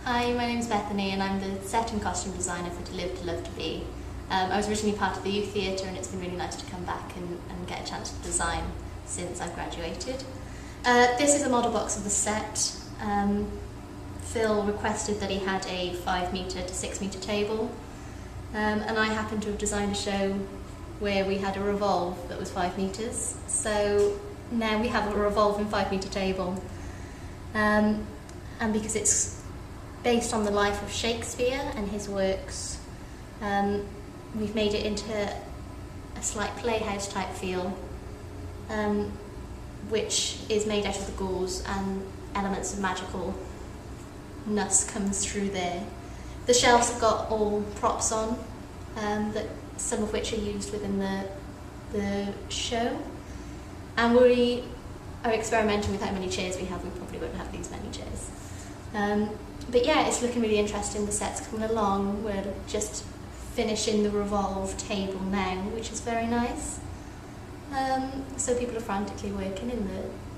Hi, my name's Bethany and I'm the set and costume designer for To Live, To Love, To Be. I was originally part of the youth theatre and it's been really nice to come back and get a chance to design since I've graduated. This is a model box of the set. Phil requested that he had a 5 metre to 6 metre table, and I happened to have designed a show where we had a revolve that was 5 metres. So now we have a revolving 5 metre table. And because it's based on the life of Shakespeare and his works, we've made it into a slight playhouse type feel, which is made out of the gauze, and elements of magicalness comes through there. The shelves have got all props on, that some of which are used within the show, and we are experimenting with how many chairs we have. We probably won't have these many chairs. But yeah, it's looking really interesting. The set's coming along. We're just finishing the revolve table now, which is very nice. So people are frantically working in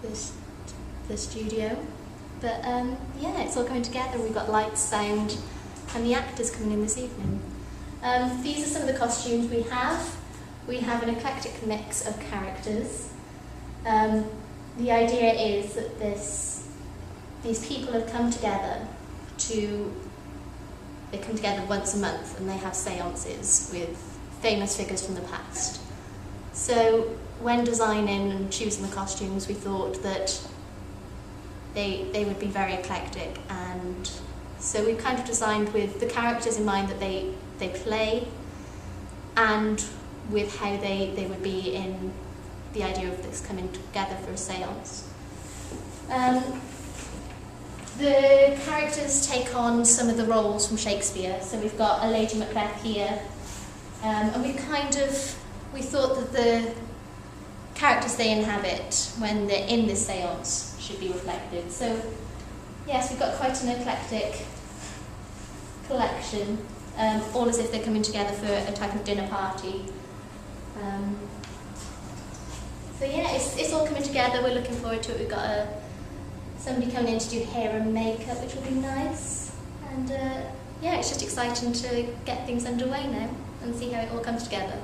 the studio. But yeah, it's all coming together. We've got lights, sound, and the actors coming in this evening. These are some of the costumes we have. We have an eclectic mix of characters. The idea is that these people have come together they come together once a month and they have seances with famous figures from the past. So when designing and choosing the costumes, we thought that they would be very eclectic, and so we've kind of designed with the characters in mind that they play, and with how they would be in the idea of this coming together for a seance. The characters take on some of the roles from Shakespeare. So we've got a Lady Macbeth here, and we thought that the characters they inhabit when they're in this seance should be reflected. So yes, we've got quite an eclectic collection, all as if they're coming together for a type of dinner party. So yeah, it's all coming together. We're looking forward to it. We've got somebody coming in to do hair and makeup, which will be nice. And yeah, it's just exciting to get things underway now and see how it all comes together.